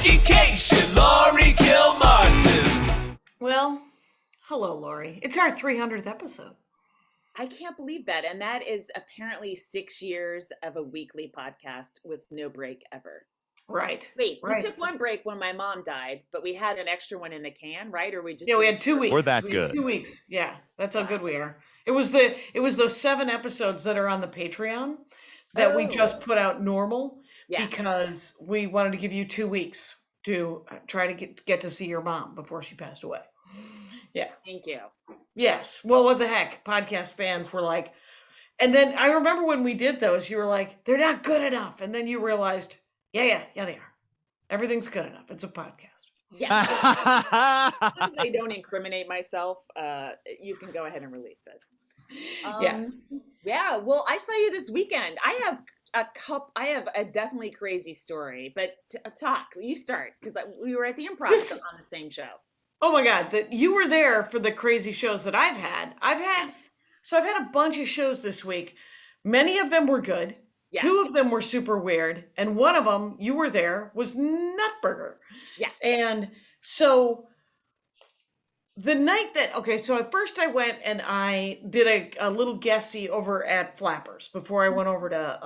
Education, Laurie Kilmartin. Well, hello, Laurie. It's our 300th episode. I can't believe that. And that is apparently 6 years of a weekly podcast with no break ever. Right. Wait, right. We took one break when my mom died, but we had an extra one in the can, right? Or we just we had 2 weeks. We're that good. 2 weeks. Yeah, that's how good we are. It was those 7 episodes that are on the Patreon that we just put out normal because we wanted to give you 2 weeks to try to get to see your mom before she passed away. Yeah. Thank you. Yes. Well, what the heck? Podcast fans were like, and then I remember when we did those, you were like, they're not good enough. And then you realized, yeah, they are. Everything's good enough. It's a podcast. Yeah. As long as I don't incriminate myself, you can go ahead and release it. Yeah. Well, I saw you this weekend. I have a definitely crazy story, but talk. You start, because we were at the improv on the same show. Oh my God, that you were there for the crazy shows that I've had. I've had a bunch of shows this week. Many of them were good. Yeah. 2 of them were super weird. And one of them, you were there, was Nutburger. Yeah. And so the night that, so at first I went and I did a little guestie over at Flappers before I went over to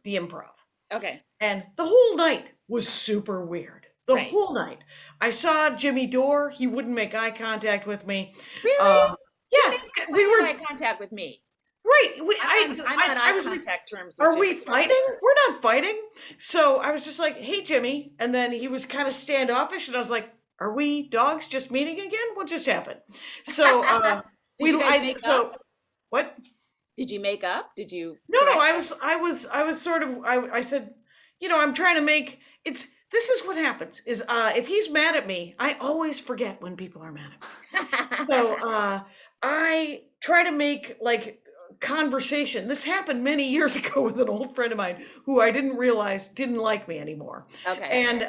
the improv. Okay. And the whole night was super weird. The whole night. I saw Jimmy Dore. He wouldn't make eye contact with me. Really? Yeah. We were eye contact with me. Right. I'm on eye contact terms. Are we fighting? We're not fighting. So I was just like, hey, Jimmy. And then he was kind of standoffish. And I was like, are we dogs just meeting again? What just happened? So what? Did you make up? Did you? No. I was sort of, I said, I'm trying to make this is what happens is if he's mad at me, I always forget when people are mad at me. So I try to make conversation. This happened many years ago with an old friend of mine who I didn't realize didn't like me anymore. Okay. And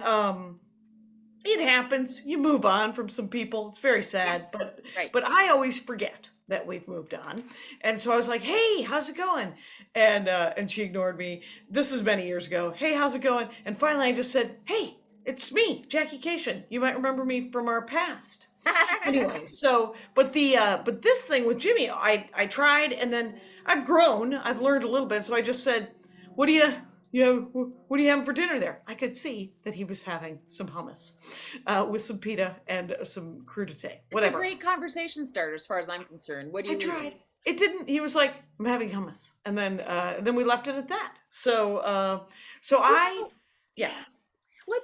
it happens. You move on from some people. It's very sad, but I always forget that we've moved on. And so I was like, hey, how's it going? And she ignored me. This is many years ago. Hey, how's it going? And finally I just said, hey, it's me, Jackie Cation. You might remember me from our past. Anyway, but this thing with Jimmy, I tried, and then I've grown. I've learned a little bit. So I just said, what do you have for dinner there? I could see that he was having some hummus with some pita and some crudité. Whatever. It's a great conversation starter as far as I'm concerned. What do you tried. It didn't. He was like, I'm having hummus. And then we left it at that. So yeah. Well,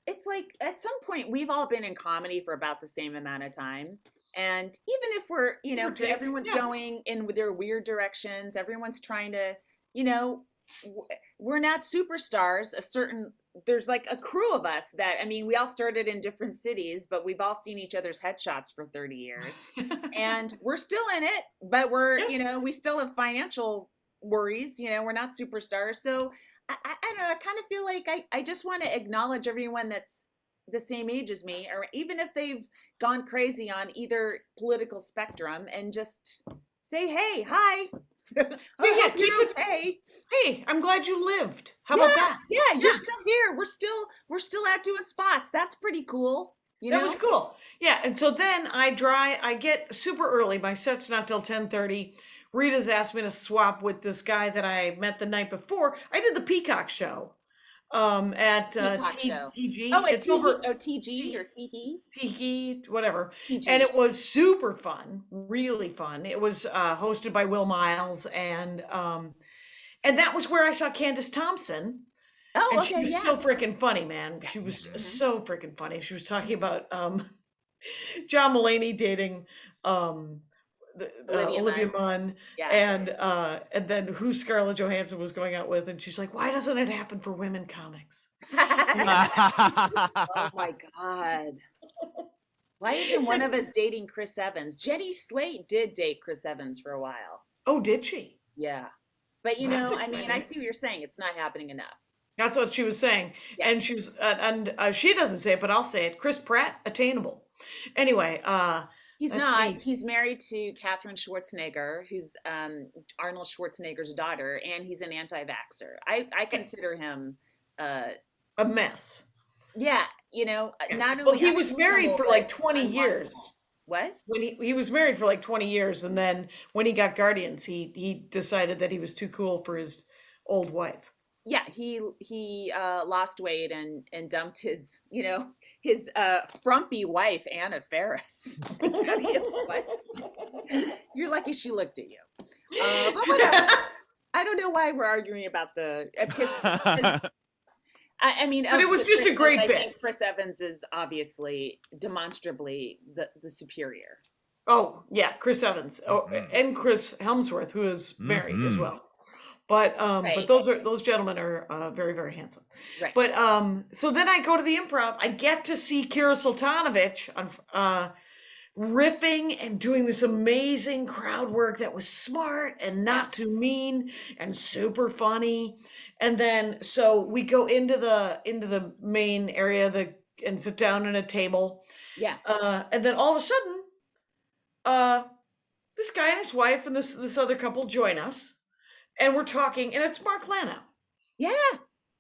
it's like at some point we've all been in comedy for about the same amount of time. And even if we're, everyone's going in their weird directions, everyone's trying to, we're not superstars. There's like a crew of us that, we all started in different cities, but we've all seen each other's headshots for 30 years and we're still in it, but we're, we still have financial worries, we're not superstars. So I don't know. I kind of feel like I just want to acknowledge everyone that's the same age as me, or even if they've gone crazy on either political spectrum, and just say, hey, hi. You're okay. Hey, I'm glad you lived. How about that? Yeah, you're still here. We're still out doing spots. That's pretty cool. That was cool. Yeah, and so then I get super early. My set's not till 10:30. Rita's asked me to swap with this guy that I met the night before. I did the Peacock show at TG. Oh, it's over. TG or Teehee? Teehee, whatever. TG. And it was super fun, really fun. It was hosted by Will Miles, and that was where I saw Candace Thompson. Oh, and okay, she was so freaking funny, man. Yes. She was so freaking funny. She was talking about John Mulaney dating Olivia Munn, and then who Scarlett Johansson was going out with, and she's like, why doesn't it happen for women comics? Oh my God. Why isn't one of us dating Chris Evans? Jenny Slate did date Chris Evans for a while. Oh, did she? Yeah. But I see what you're saying. It's not happening enough. That's what she was saying. Yeah. And she was, she doesn't say it, but I'll say it. Chris Pratt, attainable. Anyway, he's not. He's married to Katherine Schwarzenegger, who's Arnold Schwarzenegger's daughter, and he's an anti-vaxxer. I consider him a mess. Yeah, not Well, only he was married unreasonable, for but like 20 years. unwatchable. What? When he was married for like 20 years, and then when he got Guardians, he decided that he was too cool for his old wife. Yeah, he lost weight and dumped his frumpy wife Anna Faris. Like, how do you what? You're lucky she looked at you. But whatever. I don't know why we're arguing about the because I mean, But it was just a great I bit. think Chris Evans is obviously demonstrably the superior. Oh yeah, Chris Evans. Oh, and Chris Helmsworth, who is married as well. But Right. those gentlemen are very, very handsome. Right. But so then I go to the improv. I get to see Kira Sultanovich on riffing and doing this amazing crowd work that was smart and not too mean and super funny. And then so we go into the main area and sit down at a table. Yeah. And then all of a sudden, this guy and his wife and this other couple join us, and we're talking, and it's Mark Lano. Yeah.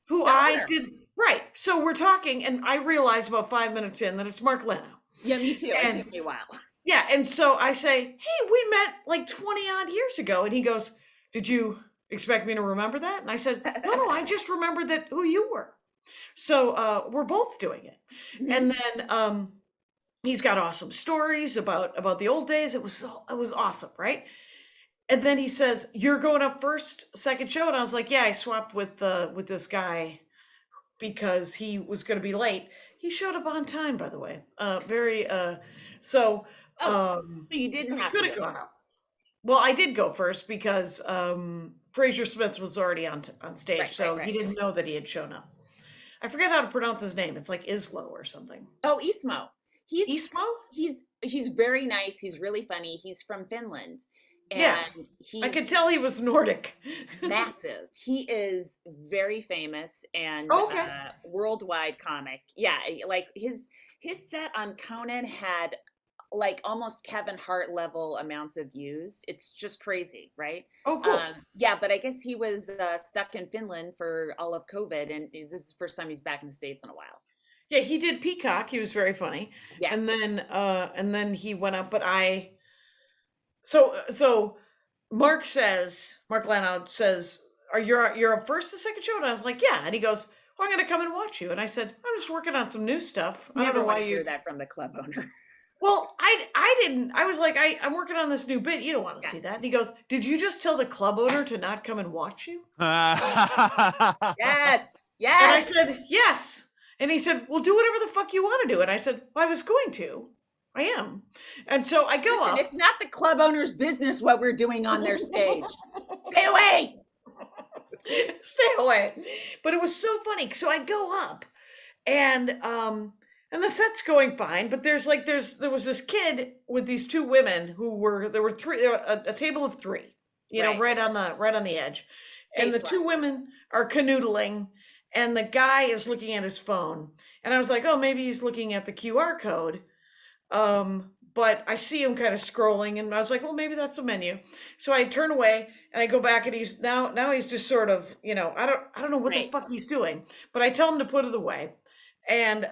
Who I did right. So we're talking, and I realize about 5 minutes in that it's Mark Lano. Yeah, me too. It took me a while. Yeah, and so I say, hey, we met like 20 odd years ago. And he goes, did you expect me to remember that? And I said, no, I just remembered that who you were. So we're both doing it. Mm-hmm. And then he's got awesome stories about the old days. It was awesome, right? And then he says, you're going up first, second show. And I was like, yeah, I swapped with this guy because he was going to be late. He showed up on time, by the way. So you didn't have to go first. Well, I did go first because Fraser Smith was already on stage, right. He didn't know that he had shown up. I forget how to pronounce his name. It's like Islo or something. Oh, Ismo. Ismo? He's very nice. He's really funny. He's from Finland. And I could tell he was Nordic. Massive. He is very famous and worldwide comic. Yeah, like his set on Conan had like almost Kevin Hart level amounts of views. It's just crazy, right? Oh, cool. Yeah, but I guess he was stuck in Finland for all of COVID, and this is the first time he's back in the States in a while. Yeah, he did Peacock. He was very funny. Yeah, and then he went up, but So Mark Lano says, you're up first the second show? And I was like, yeah. And he goes, well, I'm going to come and watch you. And I said, I'm just working on some new stuff. I don't know why you hear that from the club owner. Well, I didn't. I was like, I'm working on this new bit. You don't want to see that. And he goes, did you just tell the club owner to not come and watch you? Yes. And I said, yes. And he said, well, do whatever the fuck you want to do. And I said, well, I was going to. I am. And so I go up. It's not the club owner's business what we're doing on their stage. Stay away. Stay away. But it was so funny. So I go up and the set's going fine, but there was this kid with these two women there were three, a table of three, right on the edge. Stage and the two women are canoodling and the guy is looking at his phone. And I was like, oh, maybe he's looking at the QR code. But I see him kind of scrolling and I was like, well, maybe that's a menu. So I turn away and I go back and he's just sort of, I don't know what the fuck he's doing, but I tell him to put it away. And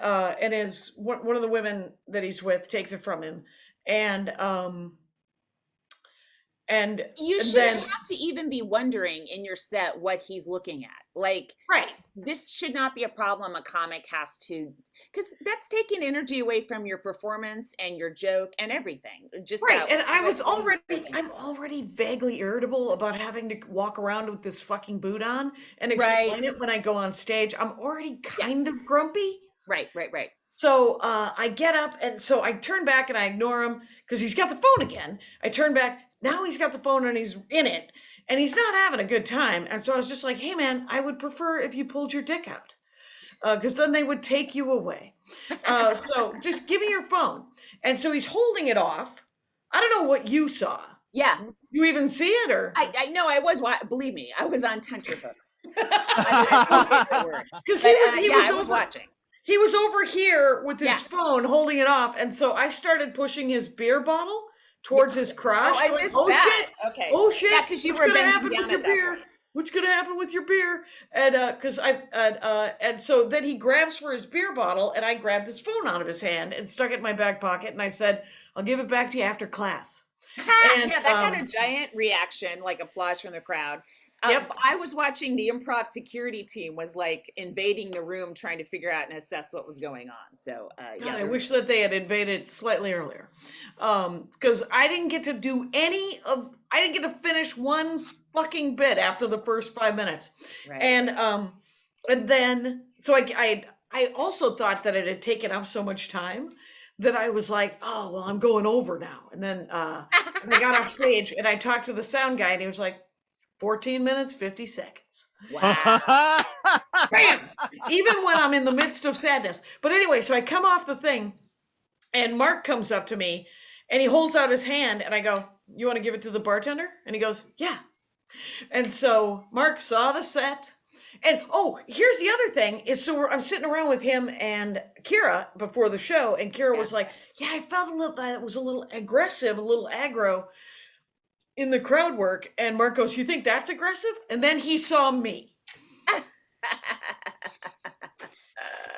one of the women that he's with takes it from him. And you shouldn't have to even be wondering in your set what he's looking at. Like, this should not be a problem a comic has to, because that's taking energy away from your performance and your joke and everything. Just and I'm already vaguely irritable about having to walk around with this fucking boot on and explain it when I go on stage. I'm already kind of grumpy. Right. So I get up and so I turn back and I ignore him because he's got the phone again. I turn back. Now he's got the phone and he's in it and he's not having a good time. And so I was just like, hey man, I would prefer if you pulled your dick out because then they would take you away. So just give me your phone. And so he's holding it off. I don't know what you saw. Yeah. You even see it or? I know I was, believe me, I was on tenterhooks. Because I was watching. He was over here with his phone holding it off. And so I started pushing his beer bottle towards his crotch. Oh, I missed that. Shit. Okay. Oh shit. Yeah, because you were bending down at that beer. point. what's going to happen with your beer? And and so then he grabs for his beer bottle, and I grabbed his phone out of his hand and stuck it in my back pocket, and I said, I'll give it back to you after class. And Yeah, that got a giant reaction, like applause from the crowd. yep. I was watching the improv security team was like invading the room, trying to figure out and assess what was going on. So God, yeah, I wish that they had invaded slightly earlier, because I didn't get to do I didn't get to finish one fucking bit after the first 5 minutes, right. And then so I also thought that it had taken up so much time that I was like, oh well, I'm going over now, and then and I got off stage and I talked to the sound guy and he was like, 14 minutes 50 seconds. Wow. Bam! Even when I'm in the midst of sadness. But anyway, so I come off the thing and Mark comes up to me and he holds out his hand and I go, you want to give it to the bartender? And he goes, yeah. And so Mark saw the set. And oh, here's the other thing is so I'm sitting around with him and Kira before the show, and Kira was like, yeah, I felt a little that it was a little aggressive, a little aggro in the crowd work. And Mark goes, you think that's aggressive? And then he saw me.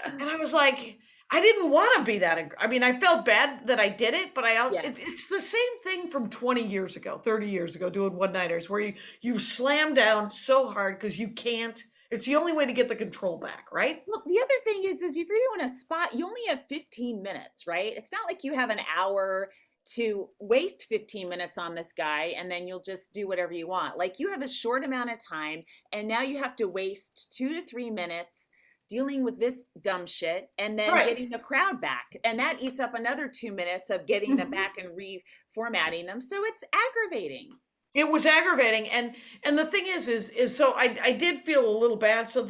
And I was like, I didn't want to be that. I mean, I felt bad that I did it, but it's the same thing from 20 years ago, 30 years ago, doing one-nighters where you slam down so hard because you can't. It's the only way to get the control back, right? Well, the other thing is if you're doing a spot, you only have 15 minutes, right? It's not like you have an hour to waste 15 minutes on this guy and then you'll just do whatever you want. Like you have a short amount of time and now you have to waste 2 to 3 minutes dealing with this dumb shit and then getting the crowd back. And that eats up another 2 minutes of getting them back and reformatting them. So it's aggravating. It was aggravating, and the thing is so I did feel a little bad. So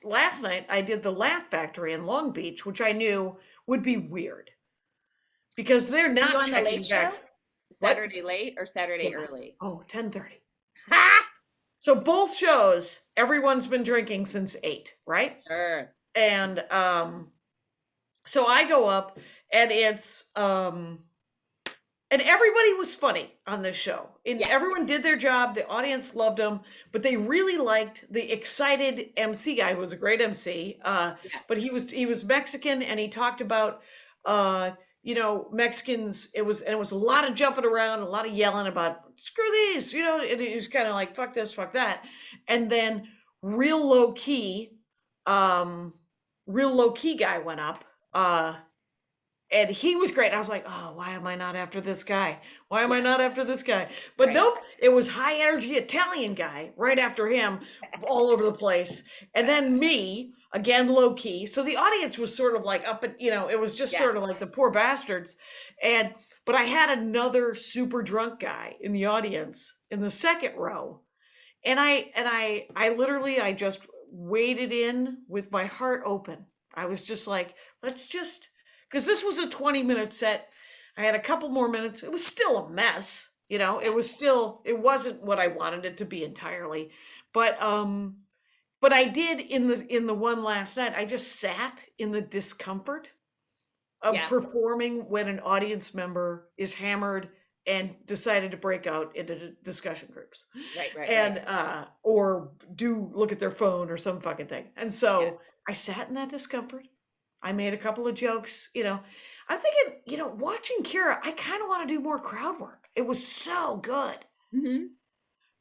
last night I did the Laugh Factory in Long Beach, which I knew would be weird because they're not on the late show? Saturday what? late or Saturday early? Oh, 10:30. So both shows, everyone's been drinking since 8, right? Sure. And so I go up, and it's and everybody was funny on this show. And everyone did their job. The audience loved them, but they really liked the excited MC guy who was a great MC. But he was Mexican, and he talked about Mexicans. It was a lot of jumping around, a lot of yelling about screw these, and he was kind of like fuck this, fuck that. And then real low key guy went up. And he was great. I was like, oh, why am I not after this guy? Why am I not after this guy? But nope, it was high energy Italian guy right after him, all over the place. And then me, again, low key. So the audience was sort of like up at, it was just sort of like the poor bastards. But I had another super drunk guy in the audience in the second row. And I literally, I just waded in with my heart open. I was just like, because this was a 20-minute set. I had a couple more minutes. It was still a mess, it wasn't what I wanted it to be entirely. But I did in the one last night, I just sat in the discomfort of performing when an audience member is hammered and decided to break out into discussion groups. Right. And or look at their phone or some fucking thing. And so I sat in that discomfort. I made a couple of jokes, I'm thinking, watching Kira, I kind of want to do more crowd work. It was so good. Mm-hmm.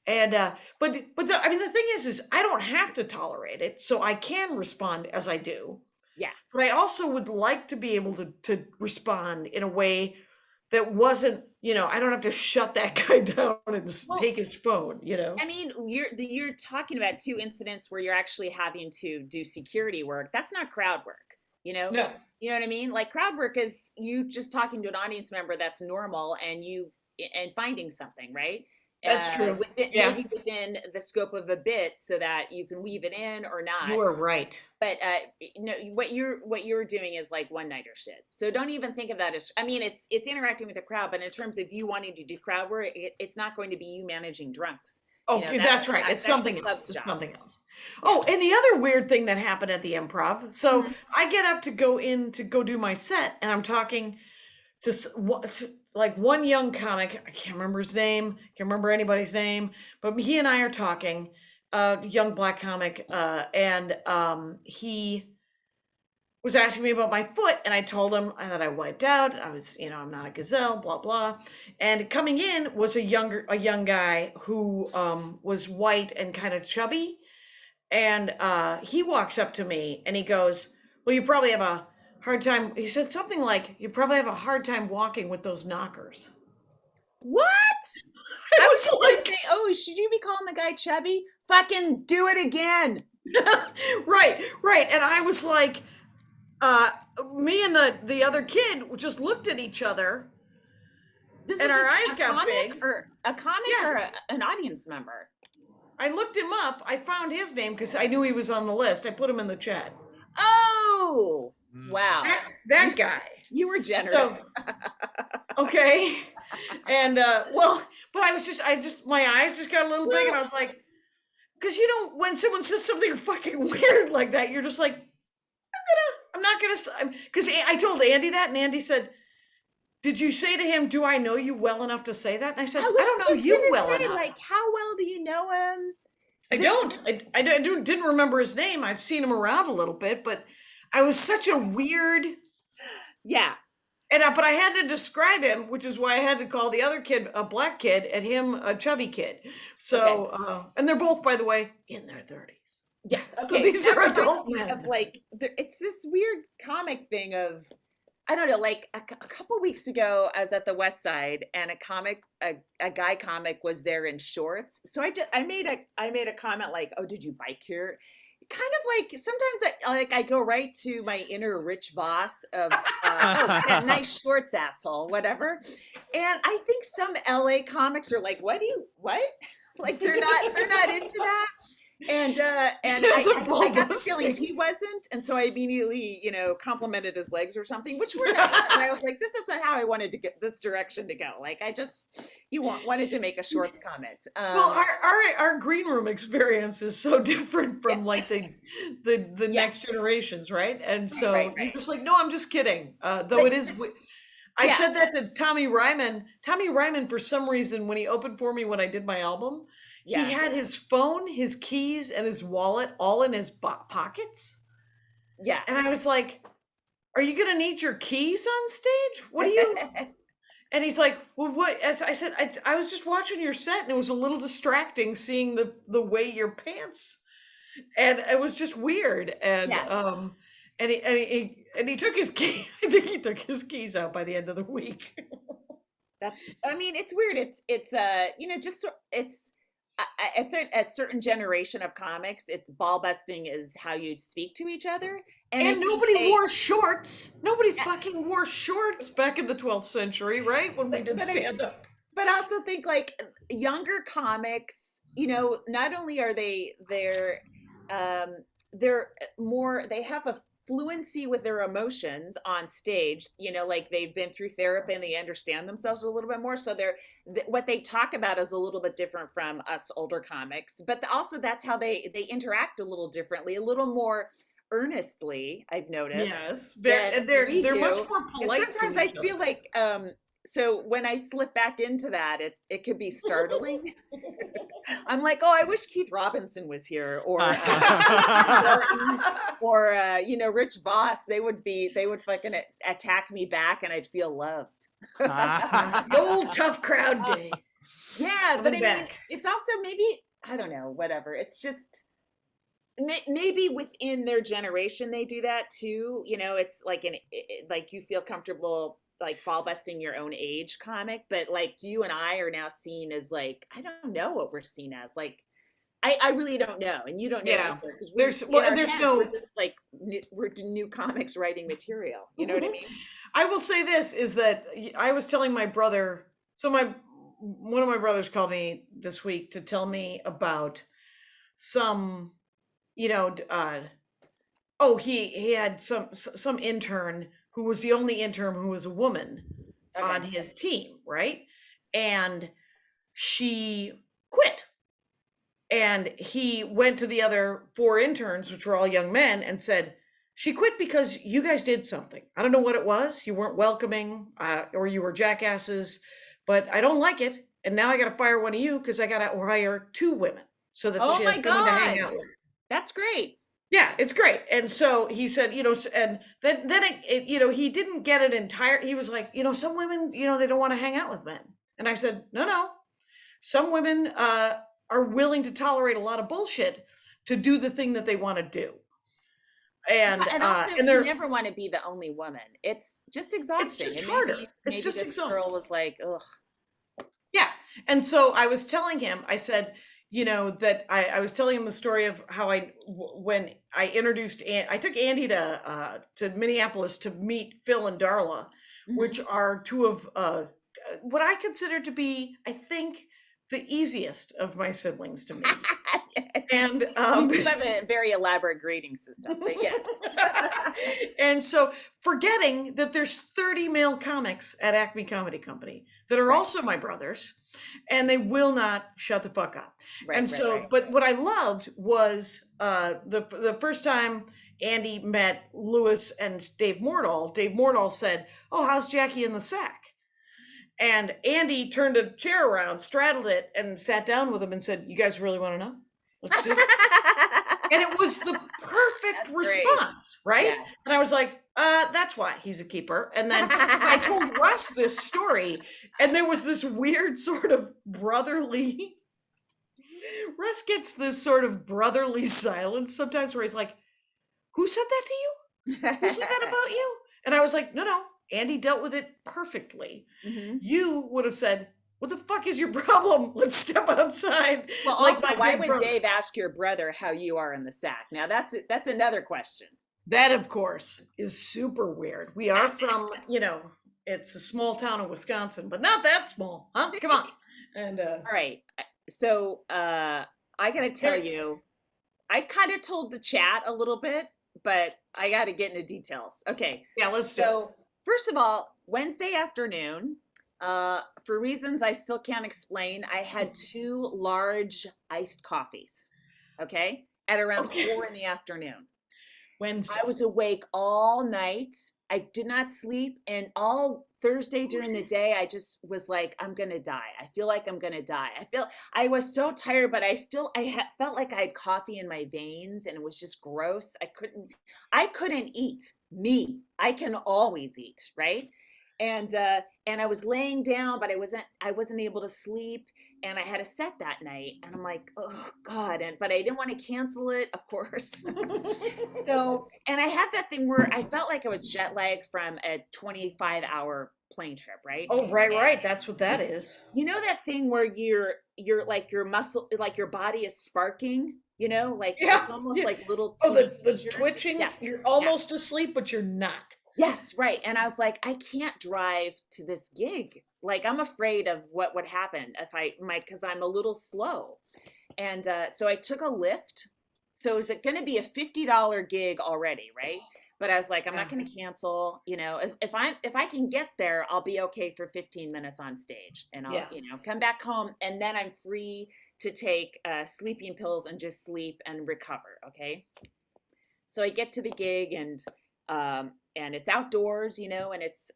And, but the thing is I don't have to tolerate it. So I can respond as I do. Yeah. But I also would like to be able to respond in a way that wasn't, I don't have to shut that guy down and take his phone, I mean, you're talking about 2 incidents where you're actually having to do security work. That's not crowd work. No. You know what I mean? Like crowd work is you just talking to an audience member that's normal and finding something, right? That's true. Maybe within the scope of a bit so that you can weave it in or not. You are right. But what you're doing is like one-nighter shit. So don't even think of that as, I mean, it's interacting with the crowd, but in terms of you wanting to do crowd work, it's not going to be you managing drunks. Oh, that's right. It's something else. It's something else. Oh, and the other weird thing that happened at the improv. So I get up to go do my set, and I'm talking to like one young comic. I can't remember his name. Can't remember anybody's name. But he and I are talking, young black comic, and he was asking me about my foot, and I told him that I wiped out. I was, I'm not a gazelle, blah blah. And coming in was a young guy who was white and kind of chubby, and he walks up to me and he goes, "Well, you probably have a hard time." He said something like, "You probably have a hard time walking with those knockers." What? I I was was just like, gonna say, oh, should you be calling the guy chubby? Fucking do it again. right, right. And I was like, uh, me and the other kid just looked at each other, This and is our just eyes a got comic big. or a comic Yeah. or an audience member? I looked him up. I found his name because I knew he was on the list. I put him in the chat. Oh, wow. That guy. You were generous. So, okay. And well, but my eyes just got a little big, and I was like, because when someone says something fucking weird like that, you're just like, I'm not gonna, because I told Andy that, and Andy said, "Did you say to him, 'Do I know you well enough to say that?'" And I said, I "I was don't know just you gonna well say, enough." like, how well do you know him? I don't. Didn't remember his name. I've seen him around a little bit, but I was such a weird. Yeah. And but I had to describe him, which is why I had to call the other kid a black kid and him a chubby kid. So, and they're both, by the way, in their 30s. Yes. So Okay. these That are reminds adult me men. of like, it's this weird comic thing of, I don't know, like a couple weeks ago, I was at the West Side and a guy comic was there in shorts. So I made a comment like, "Oh, did you bike here?" Kind of like sometimes I go right to my inner rich boss of oh, yeah, nice shorts, asshole, whatever. And I think some LA comics are like, what? Like they're not into that. And I got the feeling he wasn't, and so I immediately, complimented his legs or something, which were nice. And I was like, "This isn't how I wanted to get this direction to go." Like, wanted to make a shorts comment. Well, our green room experience is so different from like the Yeah, next generations, right? And right, so you're right. just like, no, I'm just kidding. Though But it is. I yeah, said that to Tommy Ryman. Tommy Ryman, for some reason, when he opened for me when I did my album, he yeah. had his phone, his keys, and his wallet all in his pockets. Yeah. And I was like, "Are you going to need your keys on stage? What do you?" And he's like, "Well, what?" As I said, I was just watching your set, and it was a little distracting seeing the way your pants, and it was just weird. And Yeah. he took his key. I think he took his keys out by the end of the week. I mean, it's weird. It's I think a certain generation of comics, it's ball busting is how you speak to each other. And I And think nobody wore shorts. Nobody fucking wore shorts back in the 12th century, right? When we did but stand up. but I also think like younger comics, not only are they're more, they have a fluency with their emotions on stage, like they've been through therapy and they understand themselves a little bit more. So what they talk about is a little bit different from us older comics, but also that's how they interact a little differently, a little more earnestly, I've noticed, Yes, than they're we much do. more And polite to sometimes I each other. feel like so when I slip back into that, it could be startling. I'm like, oh, I wish Keith Robinson was here, or Rich Voss. They would fucking attack me back, and I'd feel loved. The old tough crowd days. Yeah, but I mean, Back. it's also maybe, I don't know, whatever. It's just maybe within their generation they do that too. It's like like you feel comfortable like ball busting your own age comic, but like you and I are now seen as like, I don't know what we're seen as. Like I really don't know, and you don't know Yeah. either, because There's we're just like we're new comics writing material. You know what I mean? I will say this is that I was telling my brother. So one of my brothers called me this week to tell me about some, you know, he had some intern who was the only intern who was a woman on Okay. his team, right? And she quit. And he went to the other four interns, which were all young men, and said, "She quit because you guys did something. I don't know what it was. You weren't welcoming, or you were jackasses, but I don't like it. And now I got to fire one of you because I got to hire two women." so that Oh she my has someone to hang God. out with. That's great. Yeah, it's great. And so he said, and then he didn't get it entire. He was like, some women, they don't want to hang out with men. And I said, no. Some women are willing to tolerate a lot of bullshit to do the thing that they want to do. Yeah, and also And you they're never want to be the only woman. It's just it's exhausting. just And harder. It's maybe just this exhausting. girl was like, ugh. Yeah. And so I was telling him, I said, that I was telling him the story of how when I introduced, I took Andy to Minneapolis to meet Phil and Darla, which are two of what I consider to be, I think, the easiest of my siblings to meet. And You have a very elaborate grading system, but yes. and so forgetting that there's 30 male comics at Acme Comedy Company that are also my brothers, and they will not shut the fuck up. But what I loved was the first time Andy met Lewis and Dave Mordahl. Dave Mordahl said, "Oh, how's Jackie in the sack?" And Andy turned a chair around, straddled it, and sat down with him and said, "You guys really want to know? Let's do it." And it was the perfect response, right? Yeah. And I was like, that's why he's a keeper. And then I told Russ this story, and there was this weird sort of brotherly, Russ gets this sort of brotherly silence sometimes where he's like, who said that to you? Who said that about you? And I was like, no, Andy dealt with it perfectly. You would have said, what the fuck is your problem? Let's step outside. Well, like also, why would Dave ask your brother how you are in the sack? Now, that's another question. That, of course, is super weird. We are from, it's a small town in Wisconsin, but not that small, huh? Come on. And all right. So I got to tell you, I kind of told the chat a little bit, but I got to get into details. Okay. Yeah, let's do it. So first of all, Wednesday afternoon, for reasons I still can't explain, I had 2 large iced coffees, okay, at around 4 in the afternoon. Wednesday. I was awake all night. I did not sleep, and all Thursday during the day, I just was like, I'm gonna die. I feel like I'm gonna die. I was so tired, but felt like I had coffee in my veins, and it was just gross. I couldn't eat. I can always eat, right? And I was laying down, but I wasn't able to sleep, and I had a set that night, and I'm like, oh God, but I didn't want to cancel it, of course. So, and I had that thing where I felt like I was jet lagged from a 25-hour plane trip, right? Oh, right. That's what that is. You know that thing where you're like your muscle, like your body is sparking, like it's almost like little the twitching. Yes. You're almost asleep, but you're not. Yes, right. And I was like, I can't drive to this gig. Like, I'm afraid of what would happen because I'm a little slow. And so I took a Lyft. So is it going to be a $50 gig already, right? But I was like, I'm not going to cancel. If I can get there, I'll be okay for 15 minutes on stage, and I'll come back home, and then I'm free to take sleeping pills and just sleep and recover. Okay. So I get to the gig, and it's outdoors, and it's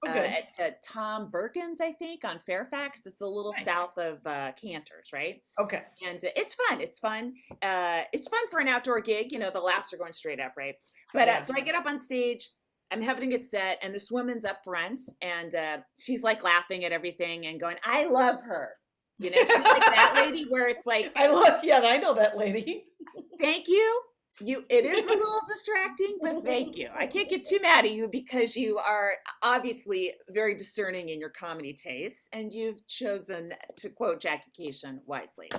at Tom Birkin's, I think, on Fairfax. It's a little south of Cantors, right? Okay. And it's fun. It's fun. It's fun for an outdoor gig. The laughs are going straight up, right? But so I get up on stage. I'm having a good set, and this woman's up front, and she's like laughing at everything and going, "I love her." She's like that lady where it's like, I know that lady. Thank you. It is a little distracting, but thank you. I can't get too mad at you because you are obviously very discerning in your comedy tastes, and you've chosen to quote Jackie Cation wisely.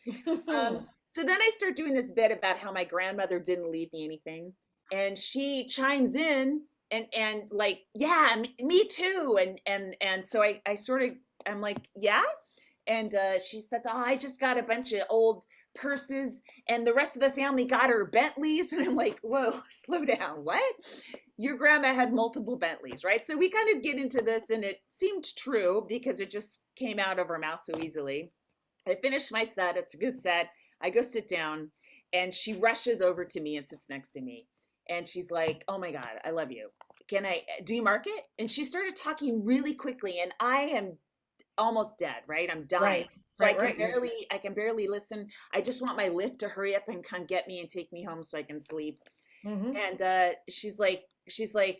So then I start doing this bit about how my grandmother didn't leave me anything, and she chimes in and like, yeah, me too, and so I sort of, I'm like, yeah. And she said, oh, I just got a bunch of old purses, and the rest of the family got her Bentleys. And I'm like, whoa, slow down. What? Your grandma had multiple Bentleys, right? So we kind of get into this, and it seemed true because it just came out of her mouth so easily. I finished my set. It's a good set. I go sit down, and she rushes over to me and sits next to me. And she's like, oh my God, I love you. Do you mark it? And she started talking really quickly, and I am almost dead, right? I'm dying. Right. So I can barely listen. I just want my Lyft to hurry up and come get me and take me home so I can sleep. And she's like,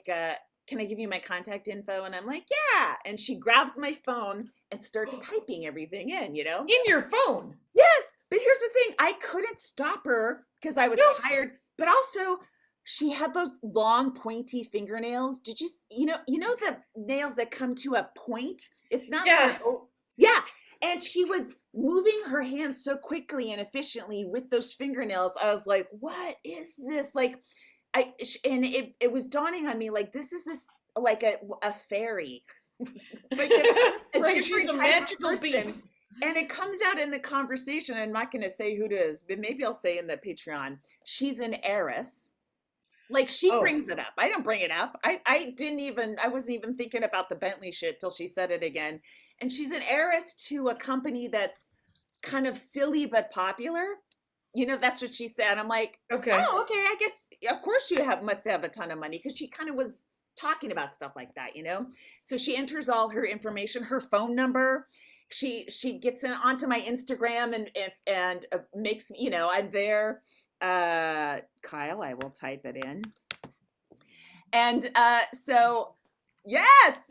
can I give you my contact info? And I'm like, yeah. And she grabs my phone and starts typing everything in, In your phone. Yes. But here's the thing. I couldn't stop her because I was tired, but also she had those long pointy fingernails. Did you know the nails that come to a point? It's not yeah. And she was moving her hands so quickly and efficiently with those fingernails. I was like, what is this? Like, it was dawning on me, like, this like a fairy. Like a right, different she's a type magical of person. beast. And it comes out in the conversation. I'm not going to say who it is, but maybe I'll say in the Patreon. She's an heiress. Like, she brings it up. I don't bring it up. I wasn't even thinking about the Bentley shit till she said it again. And she's an heiress to a company that's kind of silly but popular. That's what she said. I'm like, okay. Oh, okay. I guess, of course you must have a ton of money, because she kind of was talking about stuff like that, So she enters all her information, her phone number. She gets onto my Instagram and makes, I'm there. Kyle, I will type it in. And so, yes.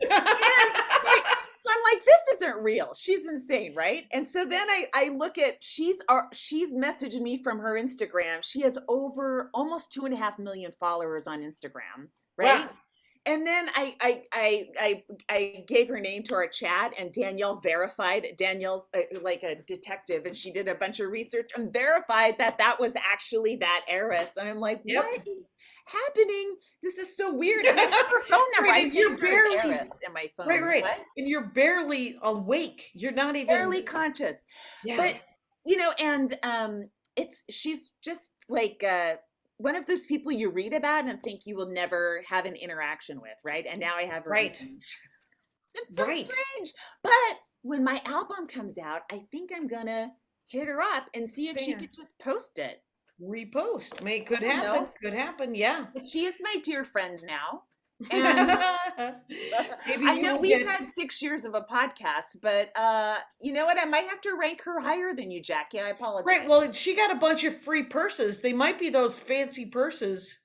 So I'm like, this isn't real. She's insane, right? And so then I look at, she's messaged me from her Instagram. She has over almost 2.5 million followers on Instagram, right? Wow. And then I gave her name to our chat, and Danielle verified. Danielle's like a detective, and she did a bunch of research and verified that was actually that heiress. And I'm like, what is happening? This is so weird. And I have her phone number. I saved her as heiress in my phone. Right. What? And you're barely awake. You're not even barely conscious. Yeah. But she's just like one of those people you read about and think you will never have an interaction with, right? And now I have her. Right. It's so strange. But when my album comes out, I think I'm gonna hit her up and see if she could just post it. Repost. Could happen. Could happen. Yeah. But she is my dear friend now. And I know we've had 6 years of a podcast, but you know what? I might have to rank her higher than you, Jackie. I apologize. Right. Well, she got a bunch of free purses. They might be those fancy purses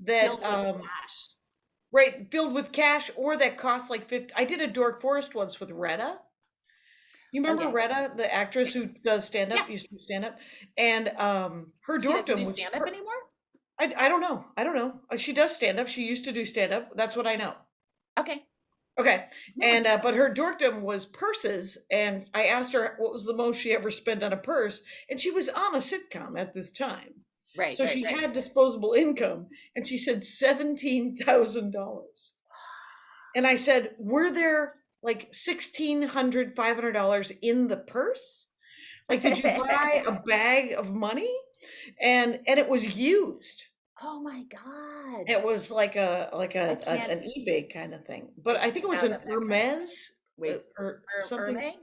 that filled with cash. Right, filled with cash, or that cost like 50. I did a Dork Forest once with Retta. You remember Retta, the actress who does stand up, used to do stand up, and her dorkdom. She doesn't do stand up anymore? I don't know. She does stand up. She used to do stand up. That's what I know. Okay. And but her dorkdom was purses, and I asked her what was the most she ever spent on a purse, and she was on a sitcom at this time. Right. So she had disposable income, and she said $17,000. And I said, were there like $1,600, $500 in the purse? Like, did you buy a bag of money? And it was used. Oh my God. It was like an eBay kind of thing. But I think it was an Hermes or something. Hermes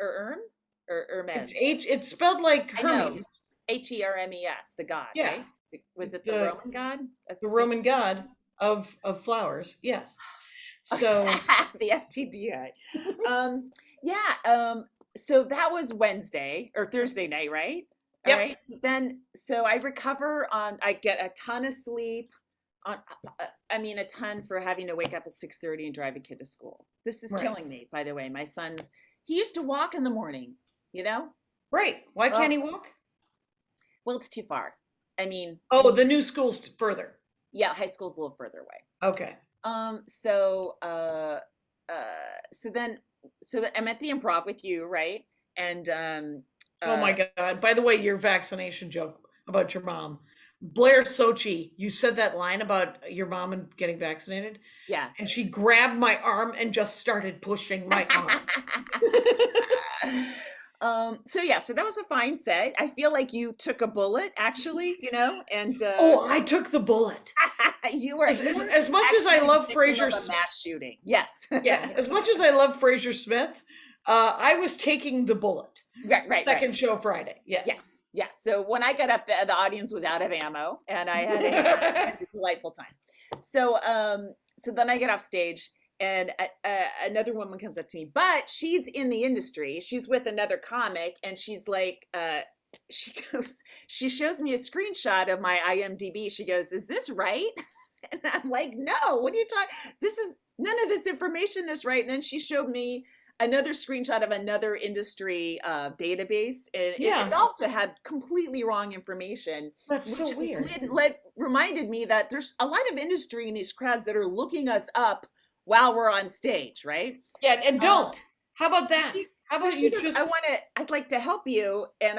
or Hermes. It's spelled like Hermes. Hermes, the god, right? Was it the Roman god? The Roman god of flowers, yes. So the FTDI. So that was Wednesday or Thursday night, right? Yep. All right. So I recover I get a ton of sleep a ton for having to wake up at 6:30 and drive a kid to school. This is killing me, by the way. My he used to walk in the morning, Right. Why can't he walk? Well, it's too far. The new school's further. Yeah, high school's a little further away. Okay. So I'm at the improv with you, right? And oh my God. By the way, your vaccination joke about your mom. Blair Sochi, you said that line about your mom and getting vaccinated. Yeah. And she grabbed my arm and just started pushing my arm. So that was a fine set. I feel like you took a bullet, actually, and I took the bullet. You were as much as I love Fraser Smith. Mass shooting. Yes. Yeah. As much as I love Fraser Smith, I was taking the bullet. Right. Second show Friday. Yes. So when I got up, the audience was out of ammo, and I had a delightful time. So then I get off stage, And another woman comes up to me, but she's in the industry. She's with another comic, and she's like, she shows me a screenshot of my IMDb. She goes, "Is this right?" And I'm like, "No, what are you talking? None of this information is right." And then she showed me another screenshot of another industry database, and it also had completely wrong information. That's so weird. Reminded me that there's a lot of industry in these crowds that are looking us up while we're on stage, right? Yeah, and don't. How about that? How about you just? I'd like to help you, and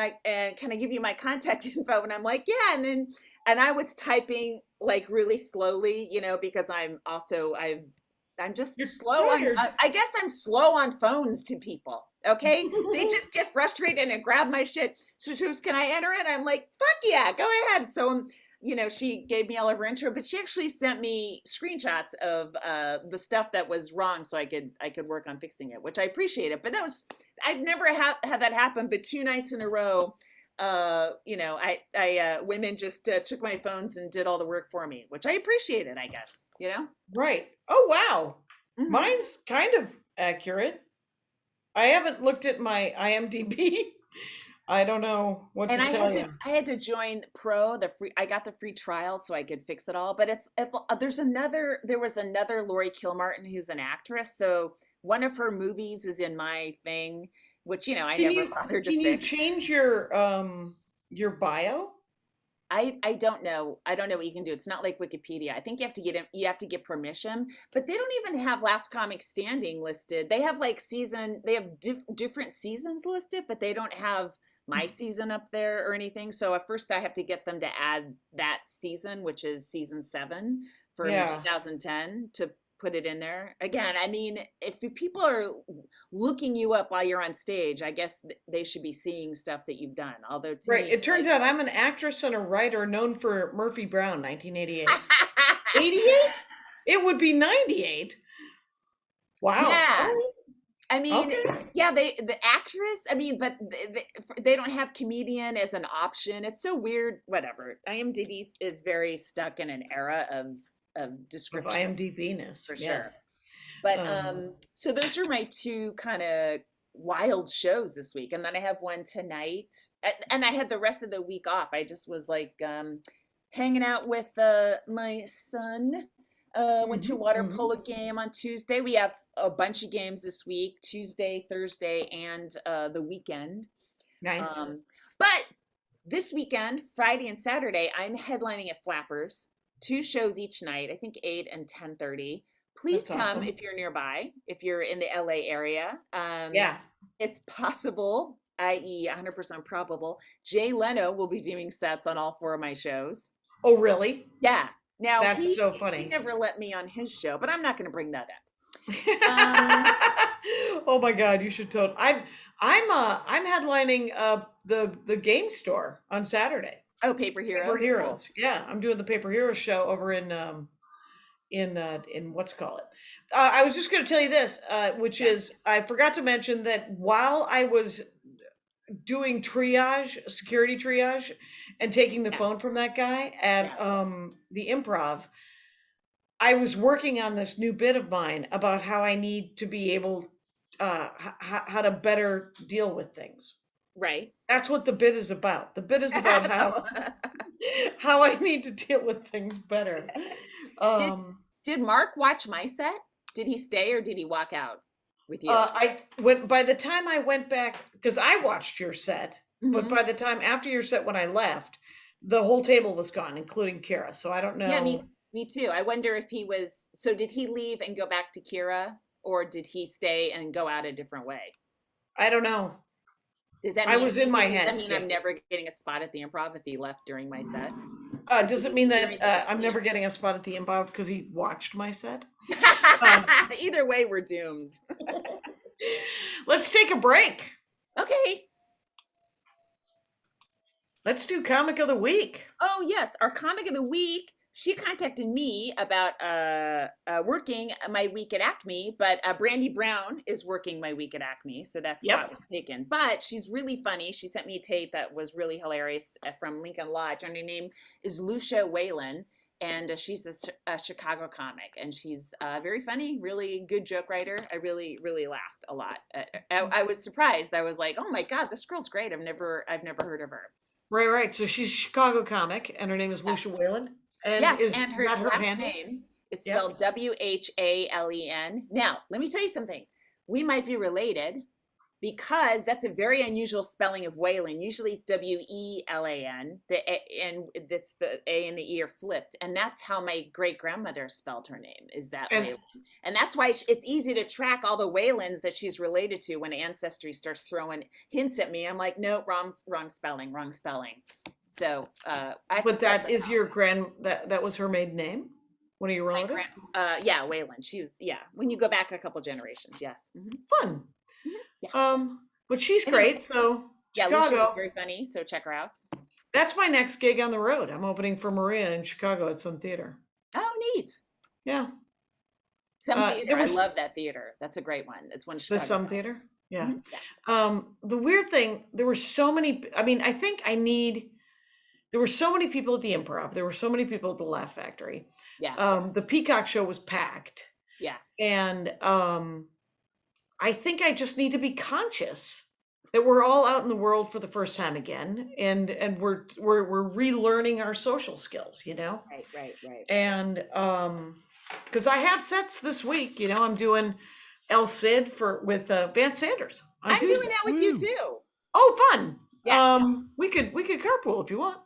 can I give you my contact info? And I'm like, yeah, and I was typing like really slowly, because I'm just slow on, I guess I'm slow on phones to people. Okay. They just get frustrated and grab my shit. So she goes, "Can I enter it?" I'm like, "Fuck yeah, go ahead." So, she gave me all of her intro, but she actually sent me screenshots of the stuff that was wrong so I could work on fixing it, which I appreciated. But I've never had that happen, but 2 nights in a row, women just took my phones and did all the work for me, which I appreciated, I guess, Right. Oh, wow. Mhm. Mine's kind of accurate. I haven't looked at my IMDb. I don't know what to tell you. I had to join Pro, I got the free trial so I could fix it all. But there was another Laurie Kilmartin who's an actress. So one of her movies is in my thing, which, I never bothered to fix. Can you change your bio? I don't know. I don't know what you can do. It's not like Wikipedia. I think you have to get permission, but they don't even have Last Comic Standing listed. They have different seasons listed, but they don't have my season up there or anything. So at first I have to get them to add that season, which is season 7 for 2010, to put it in there. Again, I mean, if people are looking you up while you're on stage, I guess they should be seeing stuff that you've done. Although to me, it turns out I'm an actress and a writer known for Murphy Brown, 1988. 88? It would be 98. Wow. Yeah. I mean, yeah, the actress, I mean, but they don't have comedian as an option. It's so weird. Whatever. IMDb is very stuck in an era of description. Of IMDb-ness, for sure. But so those are my 2 kind of wild shows this week, and then I have one tonight, and I had the rest of the week off. I just was like hanging out with my son. Went to a water polo game on Tuesday. We have a bunch of games this week, Tuesday, Thursday, and the weekend. Nice. But this weekend, Friday and Saturday, I'm headlining at Flappers, 2 shows each night, I think 8 and 10:30. Please come awesome. If you're nearby, if you're in the LA area. It's possible, i.e. 100% probable, Jay Leno will be doing sets on all 4 of my shows. Oh, really? Yeah. Now, that's so funny. He never let me on his show, but I'm not going to bring that up. Oh my God, you should totally. I'm headlining the game store on Saturday. Oh, Paper Heroes. Paper Heroes. Cool. Yeah, I'm doing the Paper Heroes show over in what's call it. I was just going to tell you this, which is I forgot to mention that while I was doing security triage, and taking the phone from that guy at the improv, I was working on this new bit of mine about how I need to be able, how to better deal with things. Right. That's what the bit is about. The bit is about how I need to deal with things better. Did Mark watch my set? Did he stay or did he walk out with you? By the time I went back, because I watched your set, but by the time after your set, when I left, the whole table was gone, including Kira. So I don't know. Yeah, me too. I wonder if he was. So did he leave and go back to Kira, or did he stay and go out a different way? I don't know. Does that mean I was in my head? Does that mean I'm never getting a spot at the improv if he left during my set? Does it mean that I'm never getting a spot at the improv because he watched my set? Either way, we're doomed. Let's take a break. Okay. Let's do Comic of the Week. Oh, yes. Our Comic of the Week, she contacted me about working my week at Acme, but Brandy Brown is working my week at Acme, so that spot was taken. But she's really funny. She sent me a tape that was really hilarious from Lincoln Lodge, and her name is Lucia Whalen. and she's a Chicago comic, and she's very funny, really good joke writer. I really, really laughed a lot. I was surprised. I was like, oh my God, this girl's great. I've never heard of her. Right. So she's a Chicago comic, and her name is Lucia Whalen. And yes, is and her that her last handle? name is spelled Whalen. Now, let me tell you something. We might be related because that's a very unusual spelling of Whalen. Usually it's Welan. And that's the A and the E are flipped. And that's how my great grandmother spelled her name, is that Whalen. And that's why it's easy to track all the Whalens that she's related to when Ancestry starts throwing hints at me. I'm like, no, wrong spelling. So but that is your that was her maiden name? One of your relatives? Yeah, Whalen. She was, when you go back a couple generations, yes. Mm-hmm. Fun. Yeah. But she's great. So Chicago. Lucia is very funny. So check her out. That's my next gig on the road. I'm opening for Maria in Chicago at some theater. Oh, neat. Yeah. Some theater. I love that theater. That's a great one. It's one of Chicago's. The Some Theater. Yeah. Mm-hmm. The weird thing, there were so many. I mean, I think there were so many people at the Improv. There were so many people at the Laugh Factory. Yeah. The Peacock show was packed. Yeah. And I think I just need to be conscious that we're all out in the world for the first time again, and we're relearning our social skills, you know. Right. And because I have sets this week, you know, I'm doing El Cid with Vance Sanders. I'm Tuesday. Doing that with you too. Oh, fun! Yeah. We could carpool if you want.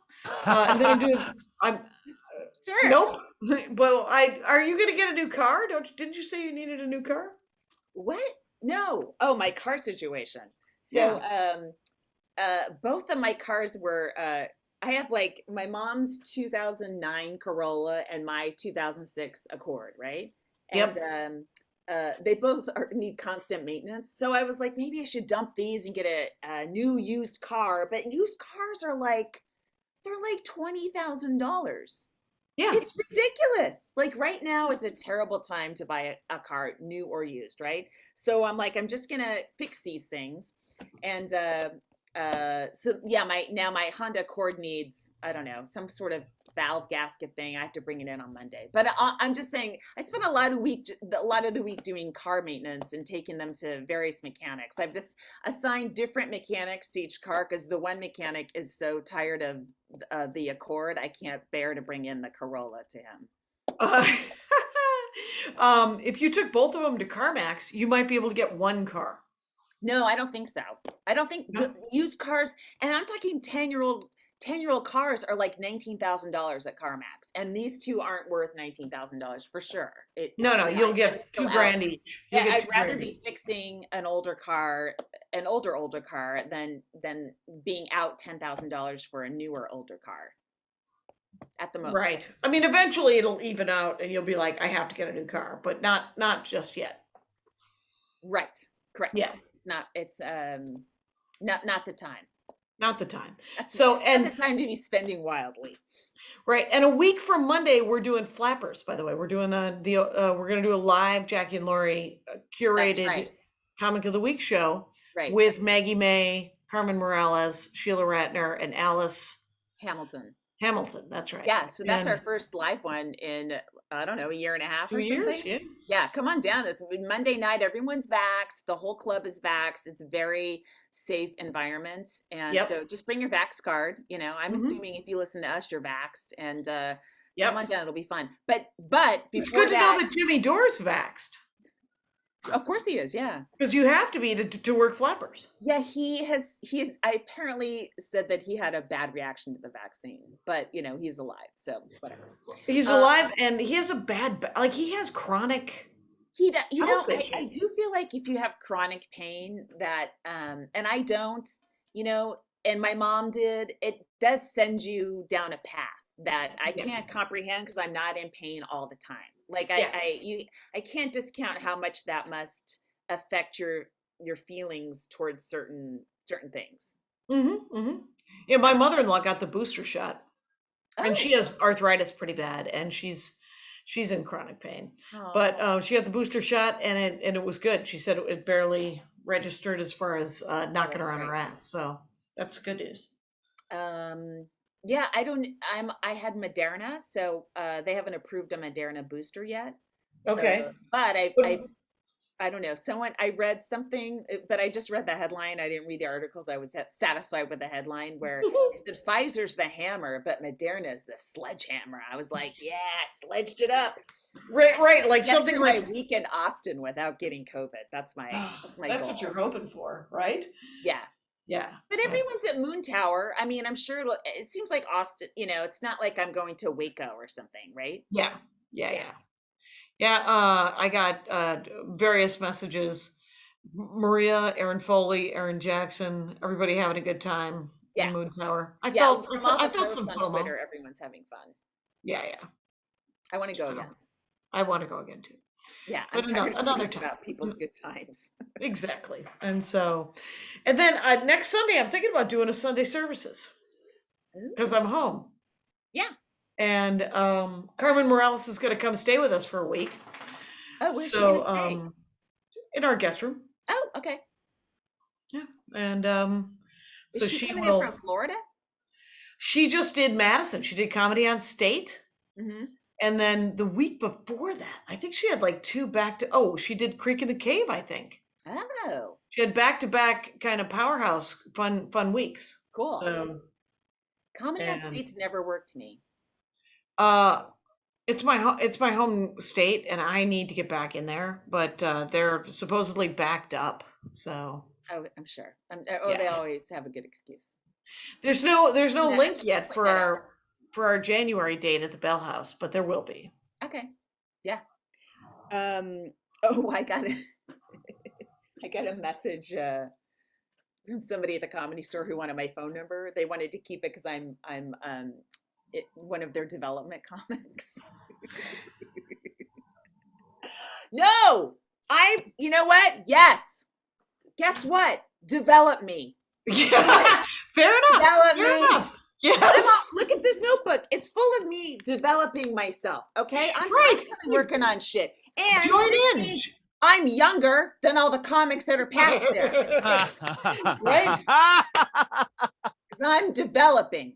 And then I'm sure. Nope. Well, are you going to get a new car? Didn't you say you needed a new car? What? No. Oh, my car situation. So, both of my cars were, I have like my mom's 2009 Corolla and my 2006 Accord, right? Yep. And they both need constant maintenance. So I was like, maybe I should dump these and get a new used car. But used cars are they're like $20,000. Yeah. It's ridiculous. Like right now is a terrible time to buy a car, new or used, right? So I'm like, I'm just gonna fix these things. And my Honda Accord needs, I don't know, some sort of valve gasket thing. I have to bring it in on Monday. But I'm just saying, I spent a lot of the week doing car maintenance and taking them to various mechanics. I've just assigned different mechanics to each car because the one mechanic is so tired of the Accord, I can't bear to bring in the Corolla to him. If you took both of them to CarMax, you might be able to get one car. No, I don't think so. I don't think the used cars, and I'm talking 10-year-old cars are like $19,000 at CarMax, and these two aren't worth $19,000 for sure. You'll get $2,000 each. I'd rather be fixing an older car than being out $10,000 for a newer older car. At the moment, right? I mean, eventually it'll even out, and you'll be like, I have to get a new car, but not just yet. Right. Correct. Yeah. It's not the time. Not the time. Not the time to be spending wildly. Right. And a week from Monday, we're doing Flappers, by the way. We're doing we're going to do a live Jackie and Laurie curated Comic of the Week show with Maggie May, Carmen Morales, Sheila Ratner, and Alice Hamilton. That's right. Yeah, so that's our first live one in, I don't know, a year and a half or something. Years, yeah, come on down. It's Monday night. Everyone's vaxxed. The whole club is vaxxed. It's a very safe environment. And so just bring your vax card. You know, I'm assuming if you listen to us, you're vaxxed. And come on down. It'll be fun. But before it's good to know that Jimmy Dore's vaxxed. Of course he is, yeah. Because you have to be to work Flappers. Yeah, he I apparently said that he had a bad reaction to the vaccine, but you know, he's alive, so whatever. He's alive, and he has a he has chronic. He does, you know, I do feel like if you have chronic pain that, and I don't, you know, and my mom did, it does send you down a path that I can't comprehend because I'm not in pain all the time. Like I can't discount how much that must affect your feelings towards certain things. Yeah, my mother-in-law got the booster shot, and she has arthritis pretty bad, and she's in chronic pain. But she got the booster shot, and it was good. She said it barely registered as far as knocking her on her ass. So that's good news. Yeah, I had Moderna, so they haven't approved a Moderna booster yet. Okay. But But I don't know. I read something, but I just read the headline. I didn't read the articles. I was satisfied with the headline where it said Pfizer's the hammer, but Moderna's the sledgehammer. I was like, yeah, sledged it up. right, like Get something through my like week in Austin without getting COVID. That's my that's goal. what you're hoping for, right? Yeah. Yeah. But everyone's at Moon Tower. I mean, I'm sure it seems like Austin, it's not like I'm going to Waco or something, right? Yeah. Yeah. Yeah, I got various messages. Maria, Aaron Foley, Aaron Jackson, everybody having a good time Yeah. in Moon Tower. Yeah. From all I the felt some posts on FOMO. Twitter, everyone's having fun. Yeah. I want to go So, again. I want to go again too. Yeah, I'm But tired of another reading time. about people's good times. Exactly. And then next Sunday, I'm thinking about doing a Sunday services because I'm home. Yeah. And Carmen Morales is going to come stay with us for a week. Oh, where's she going to stay? In our guest room. Oh, okay. Yeah. And Is so she she coming will. in from Florida? She just did Madison. She did Comedy on State. Mm-hmm. And then the week before that, I think she had like two she did Creek in the Cave, I think. Oh. She had back-to-back kind of powerhouse fun weeks. Cool. So Comedy on State's never worked me. It's my home state and I need to get back in there, but they're supposedly backed up. So Oh, I'm sure. They always have a good excuse. There's no link yet for our January date at the Bell House, but there will be. Okay. Yeah. I got a message from somebody at the Comedy Store who wanted my phone number. They wanted to keep it because I'm one of their development comics. No, you know what? Yes. Guess what? Develop me. Yeah. Fair enough. Develop Fair me. enough. Yes. Look at this notebook. It's full of me developing myself. Okay. I'm constantly working on shit. And join in. I'm younger than all the comics that are past there. Right. I'm developing.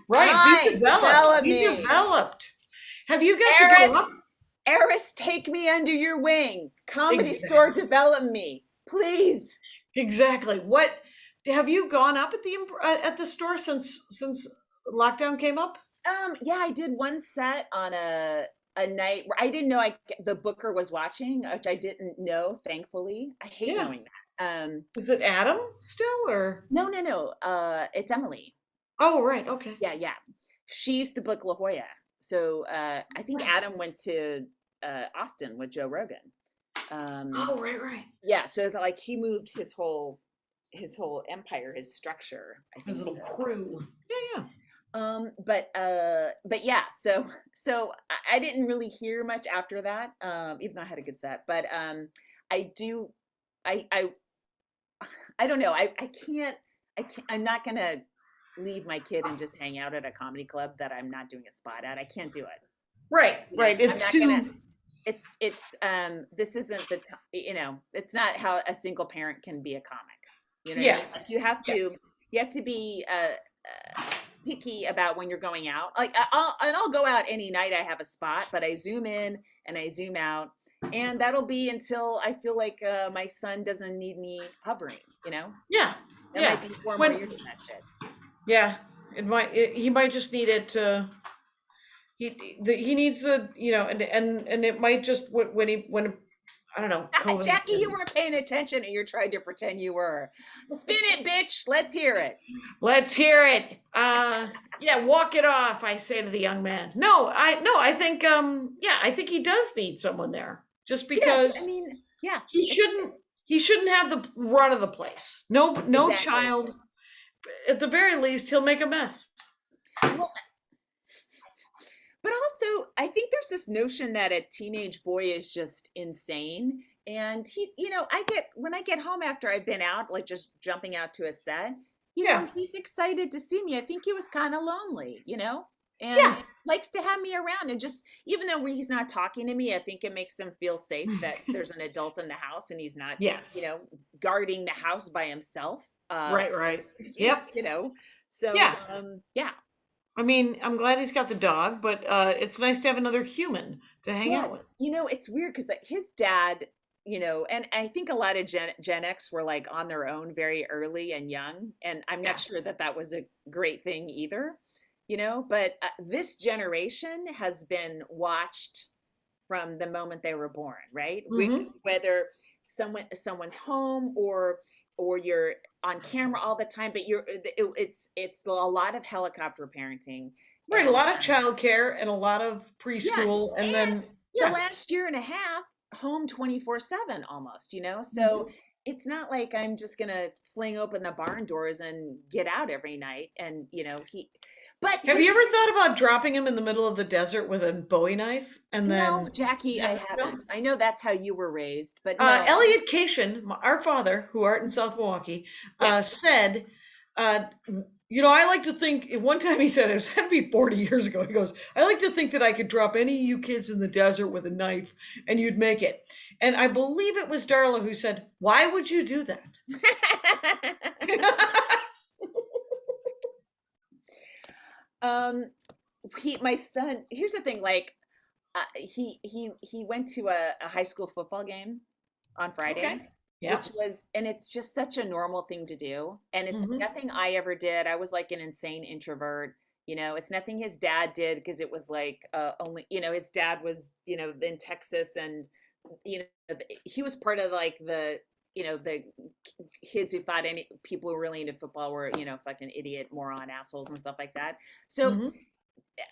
Right. Be developed. Be developed. Have you got heiress, to go up? Heiress, take me under your wing. Comedy Store, develop me, please. Exactly. What have you gone up at the store since lockdown came up? Yeah, I did one set on a night where I didn't know the booker was watching, which I didn't know. Thankfully, I hate knowing that. Is it Adam still or no? It's Emily. Oh, right. Okay. Yeah. She used to book La Jolla. So I think Adam went to Austin with Joe Rogan. Right. Yeah, so like he moved his whole empire, his structure, his little crew. Yeah. But yeah, so I didn't really hear much after that, even though I had a good set. But I don't know. I'm not gonna leave my kid and just hang out at a comedy club that I'm not doing a spot at. I can't do it. Right. It's too. This isn't it's not how a single parent can be a comic. You know, like you have to be picky about when you're going out. Like I'll go out any night I have a spot, but I zoom in and I zoom out, and that'll be until I feel like my son doesn't need me hovering. You know? Yeah. That might be 4 more years of that shit. Yeah, he might just need it to. He needs the and it might just when I don't know. COVID Jackie, you weren't paying attention and you're trying to pretend you were. Spin it, bitch. Let's hear it. Let's hear it. Walk it off. I say to the young man. I think I think he does need someone there just because. Yes, he shouldn't have the run of the place. No exactly. Child. At the very least, he'll make a mess. Well, but also, I think there's this notion that a teenage boy is just insane. And when I get home after I've been out, like just jumping out to a set, he's excited to see me. I think he was kind of lonely, and likes to have me around. And just, even though he's not talking to me, I think it makes him feel safe that there's an adult in the house and he's not, guarding the house by himself. Right. Yep. So, Yeah. yeah. I mean, I'm glad he's got the dog, but it's nice to have another human to hang out with. Yes. It's weird because his dad, and I think a lot of Gen X were like on their own very early and young. And I'm Yeah. not sure that that was a great thing either, but this generation has been watched from the moment they were born, right? Mm-hmm. Whether someone's home or you're on camera all the time, but it's a lot of helicopter parenting. Right, a And lot of childcare and a lot of yeah, preschool, and and then the yeah. last year and a half home 24/7 almost. Mm-hmm. So it's not like I'm just gonna fling open the barn doors and get out every night. And he but Have here's you the ever thought about dropping him in the middle of the desert with a Bowie knife and no, then Jackie, I no? haven't. I know that's how you were raised, but no. Elliot Cation, our father, who art in South Milwaukee, Yes. said, uh, I like to think, one time he said, it had to be 40 years ago, he goes, I like to think that I could drop any of you kids in the desert with a knife and you'd make it. And I believe it was Darla who said, why would you do that? My son, here's the thing, like he went to a high school football game on Friday. Okay. Yeah. And it's just such a normal thing to do. And it's Mhm. nothing I ever did. I was like an insane introvert. It's nothing his dad did because it was like only, his dad was, in Texas and, he was part of like the kids who thought any people who were really into football were, fucking idiot, moron, assholes and stuff like that. So Mhm.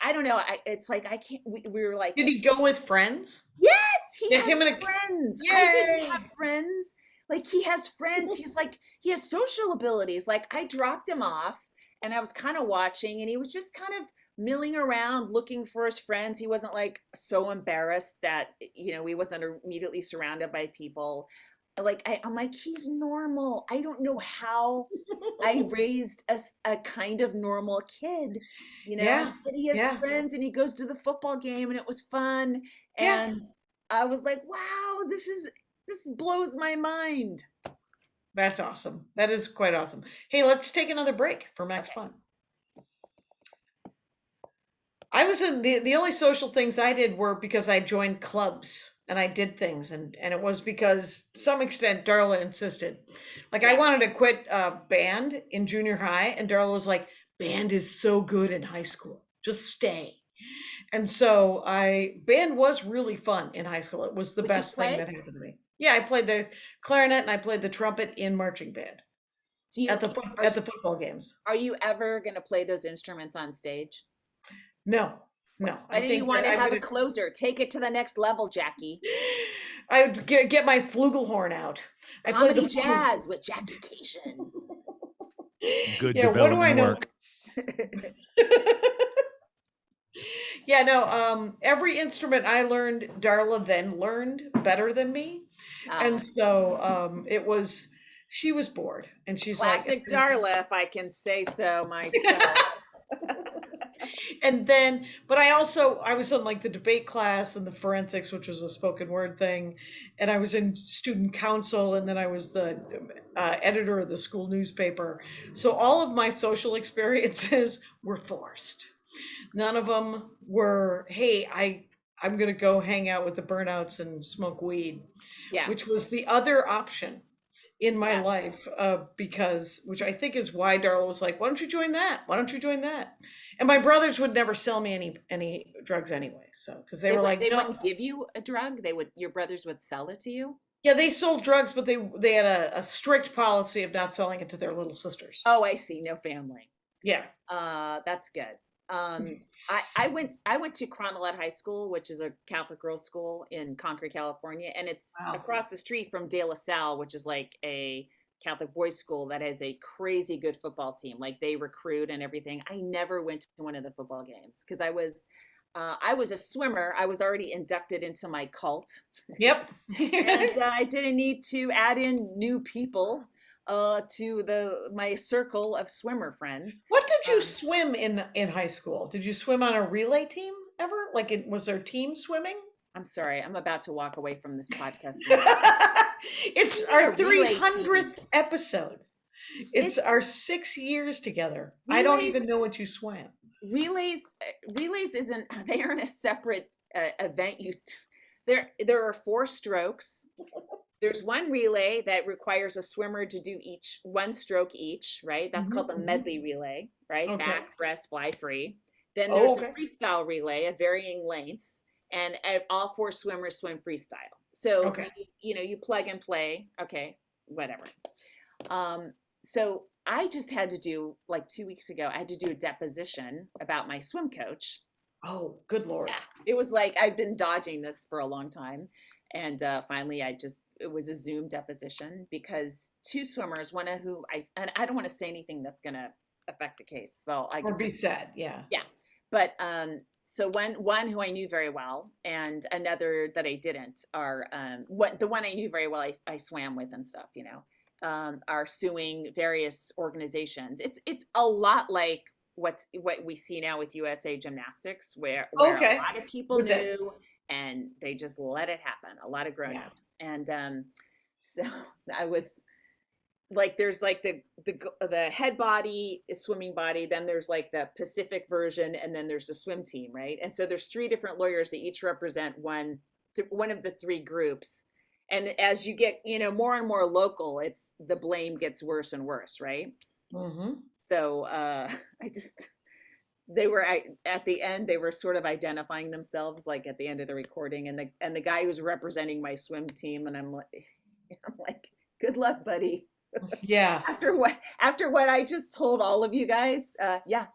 I don't know. It's like, I can't, we were like, Did he go with friends? yes, he Yeah, has him and friends. I didn't Yay! have friends. Like he has friends. He has social abilities. Like I dropped him off and I was kind of watching and he was just kind of milling around looking for his friends. He wasn't like so embarrassed that, he wasn't immediately surrounded by people. Like I'm like, he's normal. I don't know how I raised a kind of normal kid, Yeah. but he has Yeah. friends and he goes to the football game and it was fun. Yeah. And I was like, wow, this blows my mind. That's awesome. That is quite awesome. Hey, let's take another break for Max Okay. Fun. I was in the only social things I did were because I joined clubs and I did things and it was because to some extent Darla insisted. Like I Yeah. wanted to quit band in junior high and Darla was like, band is so good in high school. Just stay. And so band was really fun in high school. It was the Would you best thing play? that happened to me. Yeah, I played the clarinet and I played the trumpet in marching band Do you at are at you the football games. are you ever going to play those instruments on stage? No, no. Why I do you think want that to I have a would closer? Take it to the next level, Jackie. I would get my flugelhorn out. I played the Comedy flute. jazz with Jackie Cation. Good Yeah, what do I development know? work. Yeah, no, every instrument I learned, Darla then learned better than me. And so she was bored and she's like, Classic Darla, if I can say so myself. and then but I was in like the debate class and the forensics, which was a spoken word thing, and I was in student council, and then I was the editor of the school newspaper. So all of my social experiences were forced. None of them were, hey, I'm gonna go hang out with the burnouts and smoke weed, Yeah. which was the other option in my Yeah. life, which I think is why Darla was like, why don't you join that? Why don't you join that? And my brothers would never sell me any drugs anyway. So, because they were like, They no, wouldn't give you a drug. Your brothers would sell it to you. yeah, they sold drugs, but they had a strict policy of not selling it to their little sisters. Oh, I see. No family. Yeah. That's good. I went to Cronolette High School, which is a Catholic girls' school in Concord, California, and it's Wow. across the street from De La Salle, which is like a Catholic boys' school that has a crazy good football team. Like they recruit and everything. I never went to one of the football games because I was a swimmer. I was already inducted into my cult. Yep. And I didn't need to add in new people to my circle of swimmer friends. What did you swim in high school? Did you swim on a relay team ever? Like, was there team swimming? I'm sorry, I'm about to walk away from this podcast. It's our 300th episode. It's our 6 years together. I don't even know what you swam. Relays isn't, they aren't a separate event. There are 4 strokes. There's one relay that requires a swimmer to do one stroke each, right? That's called the medley relay, right? Okay. Back, breast, fly free. Then there's a freestyle relay of varying lengths, and all 4 swimmers swim freestyle. So, you plug and play. Okay, whatever. So I just had to do, like 2 weeks ago, I had to do a deposition about my swim coach. Oh, good Lord. Yeah. It was like, I've been dodging this for a long time. And finally, it was a Zoom deposition because 2 swimmers, one of who and I don't want to say anything that's going to affect the case. Well, I could be sad. Yeah. Yeah. But so one who I knew very well and another that I didn't are the one I knew very well, I swam with and stuff, are suing various organizations. It's a lot like what we see now with USA Gymnastics, where a lot of people knew and they just let it happen. A lot of grown-ups. And so I was like, there's like the head body, swimming body, then there's like the Pacific version, and then there's the swim team, right? And so there's 3 different lawyers that each represent one of the 3 groups. And as you get, more and more local, the blame gets worse and worse, right? Mm-hmm. So they were at the end, they were sort of identifying themselves, like at the end of the recording, and the guy who's representing my swim team, and I'm like, good luck, buddy. Yeah. After what I just told all of you guys,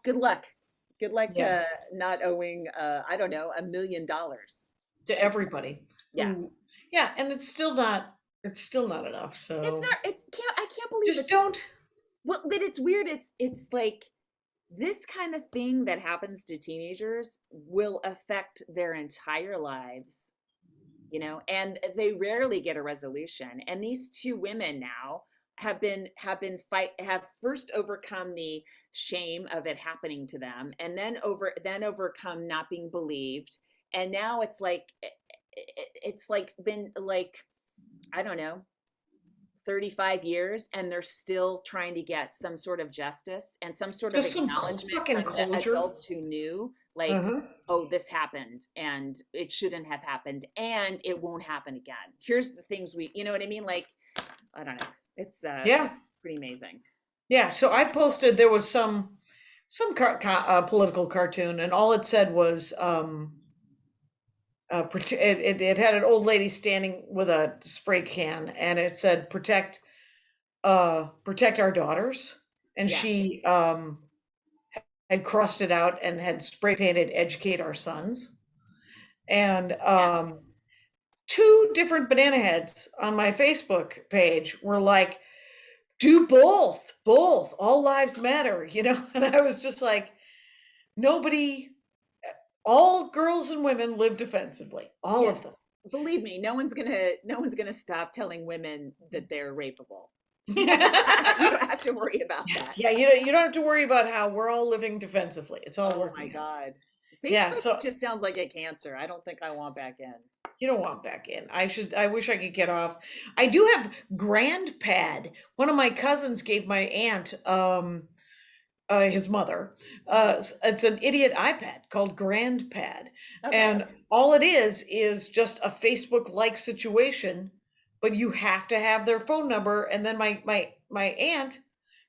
good luck. Good luck not owing I don't know, $1 million to everybody. Yeah. Yeah, and it's still not enough. So I can't believe just don't. Well, but it's weird. It's like this kind of thing that happens to teenagers will affect their entire lives, and they rarely get a resolution. And these 2 women now have first overcome the shame of it happening to them, and then overcome not being believed. And now it's like been like, I don't know, 35 years, and they're still trying to get some sort of justice and some sort of acknowledgement from the adults who knew, like, oh, this happened and it shouldn't have happened and it won't happen again. Here's the things you know what I mean? Like, I don't know. It's pretty amazing. Yeah. So I posted, there was some political cartoon, and all it said was, it had an old lady standing with a spray can, and it said protect our daughters, and she had crossed it out and had spray painted educate our sons. And 2 different banana heads on my Facebook page were like, do both, all lives matter, and I was just like, all girls and women live defensively, all of them. Believe me, no one's gonna stop telling women that they're rapeable. You don't have to worry about that. Yeah, you don't have to worry about how we're all living defensively. It's all working. Oh my God. Facebook just sounds like a cancer. I don't think I want back in. You don't want back in. I wish I could get off. I do have GrandPad. One of my cousins gave my aunt, his mother, it's an idiot iPad called GrandPad. Okay. And all it is just a Facebook-like situation, but you have to have their phone number, and then my aunt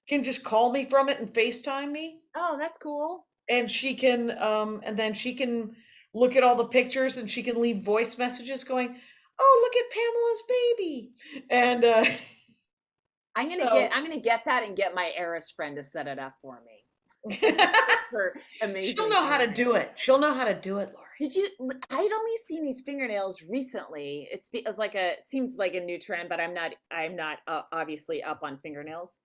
can just call me from it and FaceTime me. Oh, that's cool. And she can and then she can look at all the pictures, and she can leave voice messages going, oh, look at Pamela's baby. And I'm gonna get that and get my heiress friend to set it up for me. Her amazing. She'll know how to do it. She'll know how to do it, Laurie. I'd only seen these fingernails recently. It's like seems like a new trend, but I'm not obviously up on fingernails.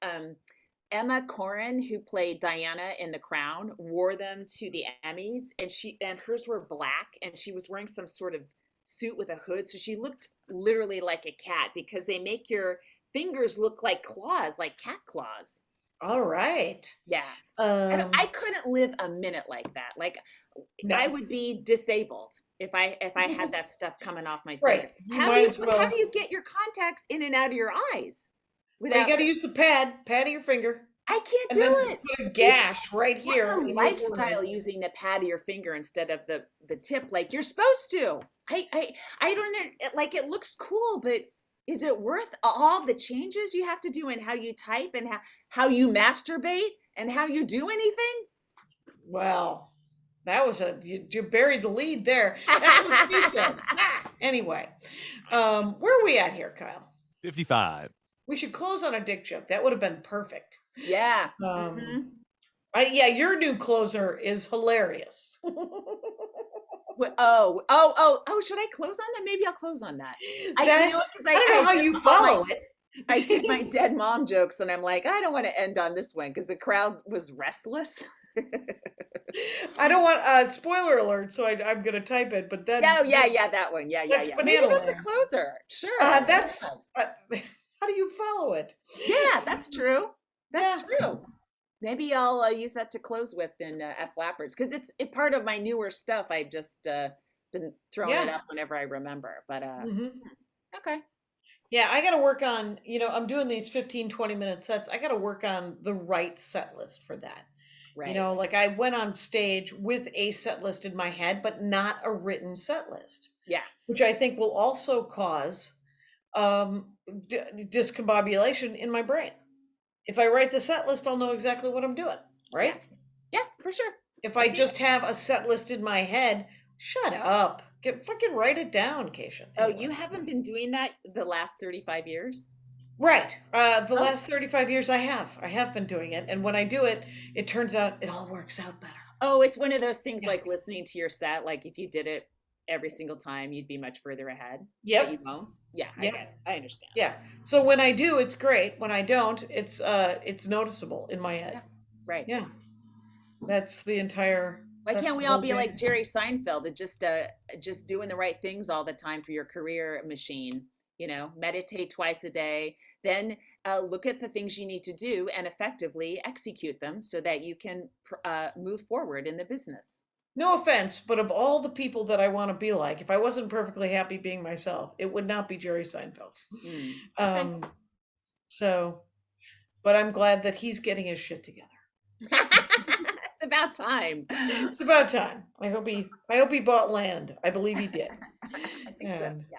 Emma Corrin, who played Diana in The Crown, wore them to the Emmys, and hers were black, and she was wearing some sort of suit with a hood, so she looked literally like a cat, because they make your fingers look like claws, like cat claws. All right. Yeah. I couldn't live a minute like that. Like, no. I would be disabled if I had that stuff coming off my fingers. Right. How do you get your contacts in and out of your eyes? Well, you got to use the pad of your finger. I can't And do then it. put a gash right here. That's a in your lifestyle forehead. using the pad of your finger instead of the tip like you're supposed to. I don't know, like it looks cool, but is it worth all the changes you have to do in how you type and how you masturbate and how you do anything? Well, that was you buried the lead there. That's what she said. Anyway, where are we at here, Kyle? 55. We should close on a dick joke. That would have been perfect. Yeah. Yeah, your new closer is hilarious. Should I close on that? Maybe I'll close on that. I don't know how you follow it. I did my dead mom jokes and I'm like, I don't want to end on this one because the crowd was restless. I don't want spoiler alert, so I'm gonna type it, but then that one. Maybe that's a closer. Sure. That's how do you follow it? Yeah, that's true. That's true. Maybe I'll use that to close with in F Flappers because it's part of my newer stuff. I've just been throwing it up whenever I remember. But okay. Yeah, I got to work on, I'm doing these 15, 20-minute sets. I got to work on the right set list for that. Right. Like I went on stage with a set list in my head, but not a written set list. Yeah. Which I think will also cause discombobulation in my brain. If I write the set list, I'll know exactly what I'm doing, right? Yeah, for sure. If I just have a set list in my head, shut up. Fucking write it down, Keisha. Anyway. Oh, you haven't been doing that the last 35 years? Right. The last 35 years I have been doing it. And when I do it, it turns out it all works out better. Oh, it's one of those things like listening to your set. Like if you did it every single time, you'd be much further ahead. Yeah. But you won't. Yeah, I get it. I understand. Yeah. So when I do, it's great. When I don't, it's noticeable in my head. Yeah. Right. Yeah. That's the entire. Why can't we all be like Jerry Seinfeld and just doing the right things all the time for your career machine? Meditate twice a day, then look at the things you need to do and effectively execute them so that you can move forward in the business. No offense, but of all the people that I want to be like, if I wasn't perfectly happy being myself, it would not be Jerry Seinfeld. But I'm glad that he's getting his shit together. It's about time. It's about time. I hope he bought land. I believe he did. I think so. Yeah.